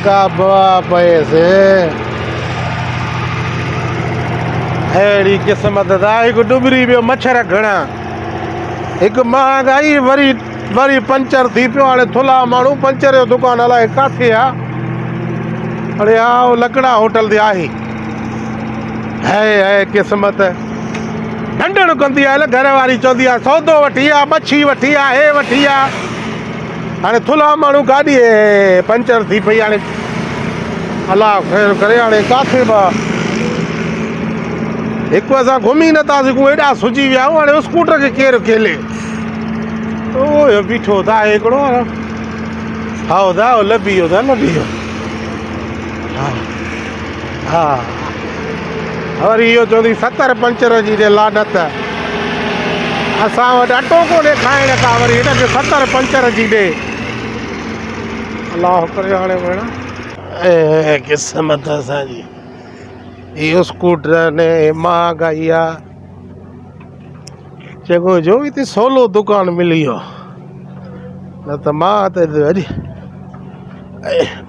का पैसे अहिड़ी क़िस्मत दा हिकु डुबरी पियो मच्छर घणा हिकु महांगाई वरी वरी पंचर थी पियो हाणे थुला माण्हू पंचर जो दुकान अलाए किथे आहे अरे हा लकड़ा होटल ते आहे है क़िस्मत ढंढण कंदी आहे घर वारी चवंदी आहे सौदो वठी आहे मच्छी वठी आहे हे वठी आहे हाणे थुला माण्हू गाॾी पंचर थी पई हाणे अलाह ख़ैर करे हाणे किथे बि हिकु असां घुमी नथा सघूं एॾा सुजी विया आहियूं हाणे स्कूटर खे केरु खेले ओ बीठो था हिकिड़ो हाओ था लभी वियो हा हा वरी इहो चवंदी 70 पंचर जी ॾे लानत असां वटि अटो कोन्हे खाइण का वरी हिनखे 70 पंचर जी ॾे अलाह करे हाणे भेण क़िस्मत असांजी इहो स्कूटर ने महांगाई आहे चङो जो हिते सवलो दुकान मिली वियो न त मां त अॼु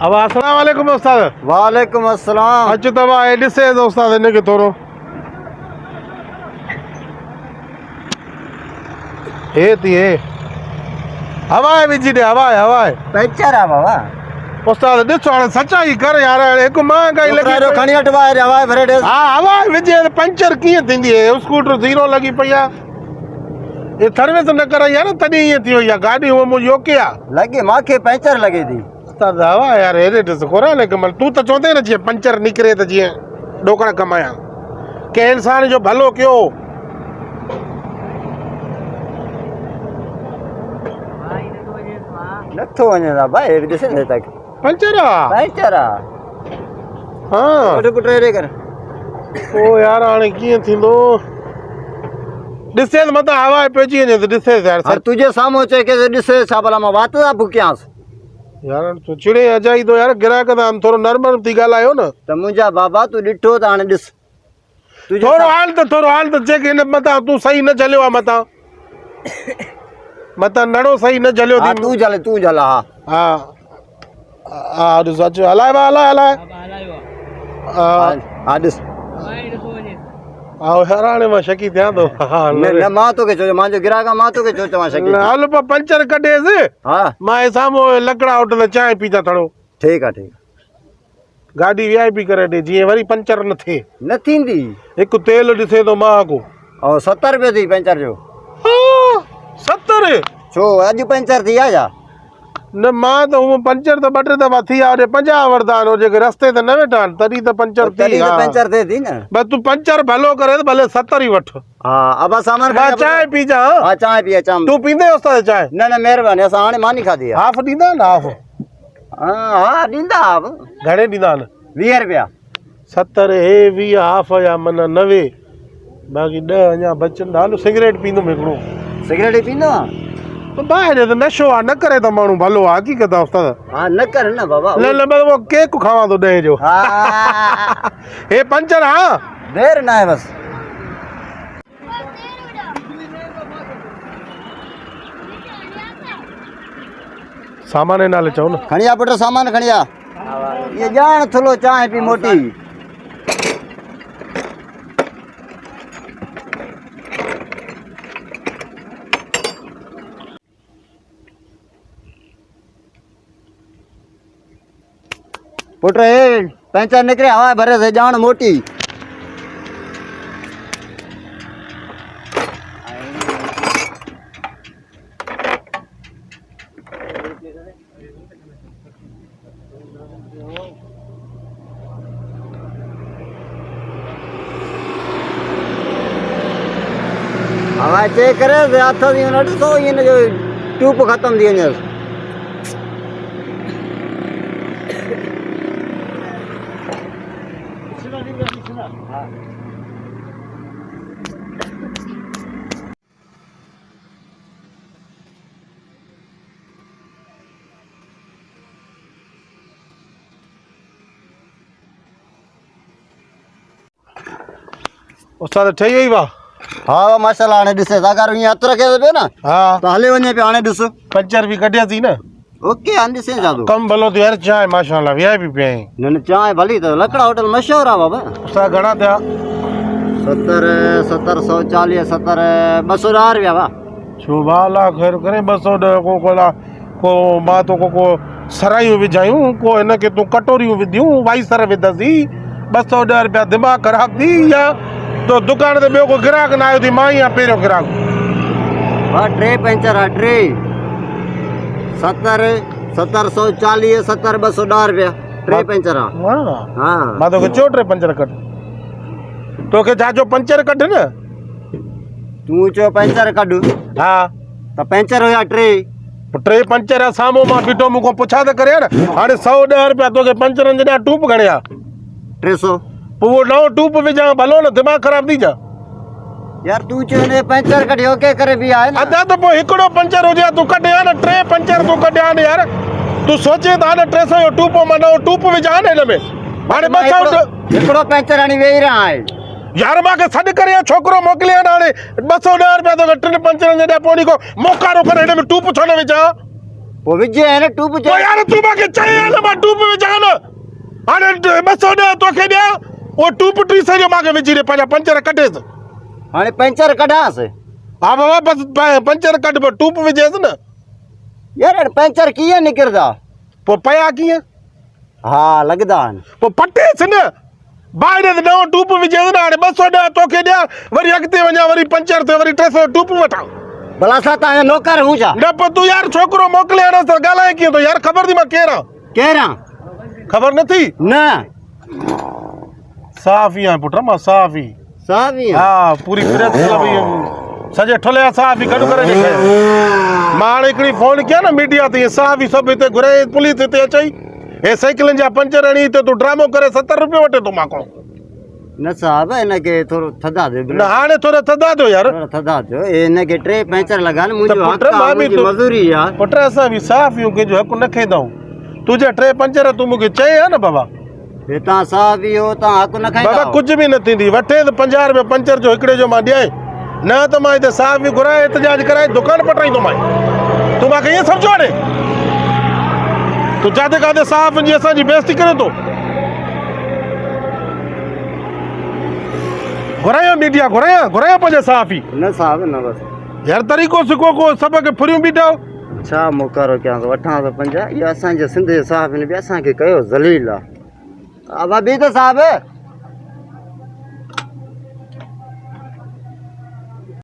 अब अस्सलाम वालेकुम उस्ताद वालेकुम अस्सलाम अचो तव्हां हे ॾिसे थो उस्ताद हिनखे थोरो हे थी हे हवा विझी ॾे हवा पंचर आहे बाबा उस्ताद ॾिसो हाणे सचाई कर यार हिकु महांगाई लॻी खणी वठ ॿाहिरि हवा भरे ॾे हा हवा विझे पंचर कीअं थींदी आहे स्कूटर ज़ीरो लॻी पई आहे ये सर्विस न कराई आहे न तॾहिं ईअं थी वई आहे गाॾी हूअ मुंहिंजी ओके आहे लॻे मूंखे पंचर लॻे थी उस्ताद हवा यार हेॾे ॾिस कोरा न कमल तूं त चवंदे न जीअं पंचर निकिरे त जीअं ॾोकण कमायां कंहिं इंसान जो भलो कयो नथो वञे भाई ॾिसे न तक पंचर आहे पंचर आहे हा वठ टे कर ओ यार हाणे कीअं थींदो ॾिसे त मथां हवा पइजी वञे त ॾिसे यार हर तुंहिंजे साम्हूं चए के ॾिसे छा भला मां वात था भुकियांसि यार तूं चिड़े अजाई थो यार ग्राहक त थोरो नरम थी ॻाल्हायो न त मुंहिंजा बाबा तूं ॾिठो त हाणे ॾिस थोरो हाल त चेक हिन मथां तूं सही न झलियो आहे मथां नड़ो सही न झलियो हा तूं झल हा हा हा ॾिस अचो हलाए हा ॾिस हा यार हाणे मां शकी थियां थो न मां तोखे चयो मुंहिंजो ग्राहक आहे मां तोखे चयो चवां शकी हल पोइ पंचर कढेसि हा मां साम्हूं लकड़ा होटल चांहि पी था थड़ो ठीकु आहे गाॾी VIP करे ॾे जीअं वरी पंचर न थिए न थींदी हिकु तेल ॾिसे थो महांगो ऐं 70 रुपए थी पंचर जो 70 छो अॼु पंचर थी आहे छा न मां त हूअं पंचर त 2 टे दफ़ा थी आहे होॾे 50 वठंदा आहिनि जेके रस्ते ते न वेठा आहिनि तॾहिं त पंचर थी पंचर थिए थी न बस तूं पंचर भलो करे त भले 70 ई वठ हा अब सामान मां चांहि पी जा हा चांहि पी अचां तूं पींदे उस्ताद चांहि न महिरबानी असां हाणे मानी खाधी आहे हाफ ॾींदा न हाफ हा ॾींदा हाफ घणे ॾींदा आहिनि 20 रुपया 70 हे 20 हाफ या माना 90 बाक़ी 10 अञा बचंदा हलो सिगरेट पींदुमि हिकिड़ो सिगरेट ई पींदो आहे तो ॿाहिरि त नशो आहे न करे त माण्हू भलो आहे हक़ीक़त आहे उस्ताद हा न कर न बाबा न वो केक खावां थो 10 जो हा हे पंचर हा देर न आहे बस सामान नाले चओ न खणी आ पुट सामान खणी आ ये ॼाण थुलो चांहि पी मोटी पुट हे पंचर निकिरे हवा भरे से ॼाण मोटी हवा चेक करे हथ थी वञे ॾिसो इन जो ट्यूब ख़तम थी वञे उस्ताद ठही वई वाह हाँ माशाल्लाह हाणे ॾिसे अगरि ईअं हथु रखे पियो न हा त हले वञे पियो हाणे ॾिस पंचर बि कढियासीं न ओके आंदी से जादू कम भलो तो यार चाय माशाल्लाह वीआईपी पे आई न चाय भली तो लकड़ा होटल मशहूर है बाबा सा घणा थिया 70 140 70 200 रुपया बा छो बाला खैर करे 210 को कोला को मां तो को सरायूं विझायूं को इनके तूं कटोरियूं विधियूं वाई सर विधसी 210 रुपया दिमाग़ ख़राब थी या तो दुकान ते ॿियो को ग्राहक न आयो थी मां ई आहियां पहिरियों ग्राहक बा टे पंचर है टे 70 140 70 210 रुपया टे पंचर है हाँ हाँ मां तोखे चयो टे पंचर कट तोखे छाजो पंचर कट न तू चो पंचर कढ हा तो पंचर हुया टे टे पंचर साम्हूं मां बीठो मूंखां पुछा त करे न हाणे 110 रुपया तोखे पंचरनि जे ॾांहुं टूप घणिया 300 पोइ उहो नओं टूप विझां भलो न दिमाग़ ख़राब थी जा यार तू चो ने पंचर कढियो के करे भी आहे ना अदा त पोइ हिकिड़ो पंचर हुजे तूं कढिया न टे पंचर तूं कढिया न यार तूं सोचे त हाणे 300 जो टूप मां नओं टूप विझां न हिन में हाणे 200 हिकिड़ो पंचर हाणे वेही रहा आहे यार मूंखे सॾु करे छोकिरो मोकिलिया न हाणे 210 रुपया तोखे टिनि पंचरनि जे ॾांहुं पोइ को मोकारो करे हिन में टूप छो न विझां वो विझे है ना टूप पोइ यार तूं मूंखे चई न मां टूप विझां न हाणे 210 तोखे ॾियां उहो टूप 300 जो मूंखे विझी ॾे पंहिंजा पंचर कढेसि हाणे पंचर कढास हा बाबा बसि पंचर कढ पोइ टूप विझेसि न यार पंचर कीअं निकिरंदा पोइ पया कीअं हा लगदा आहिनि पोइ पटेसि न ॿाहिरि त नओं टूप विझेसि न हाणे 210 तोखे ॾियां वरी अॻिते वञा वरी पंचर थिए वरी 300 टूप वठां भला असां तव्हांजा नौकर हूं छा न पोइ तूं यार छोकिरो मोकिलिया न त ॻाल्हाए कीअं थो यार ख़बर थी मां केरु आहियां केरु ख़बर नथी न साफ़ ई आहियां पुट मां साफ़ ई साहब ही हा पूरी प्रेस क्लब सॼे ठुले साफ़ ई गॾु करे ॾेखारियो मां हाणे हिकिड़ी फ़ोन कया न मीडिया ते साफ़ ई सभु हिते घुरे पुलिस हिते अचई हे साइकिलनि जा पंचर हणी हिते तूं ड्रामो करे 70 रुपया वठे थो मां खां न साहब इनके थोरो थदा दे न हाणे थोरो थदा थियो यार थोरो थदा थियो इनके टे पंचर लगान मुंहिंजो त पुट हक़ मां आहे बि मुंहिंजी मज़दूरी आहे पुट असां बि साफ़ आहियूं कंहिंजो हक़ न खेदाऊं तुंहिंजा 3 पंचर तूं मूंखे चए हा न बाबा हे तव्हां साहब इहो तव्हां हक़ न बाबा खाईंदा कुझु बि न थींदी वठे त 50 रुपया पंचर जो हिकिड़े जो मां ॾियां न त मां हिते साफ़ बि घुराए एतिजाज कराए दुकान पटाईंदो मां तूं मूंखे ईअं सम्झो हाणे तूं जिते किथे साफ़ जी असांजी बेइज़ती करे थो घुराया मीडिया घुराया पंहिंजे साफ़ ई न साहब न बस यार तरीक़ो सिखो को सभ खे फुरियूं बीठा छा मुक़ररु कयां थो वठां थो 50 इहो असांजे सिंध जे साहब ने बि असांखे कयो ज़लील आहे बी त साहब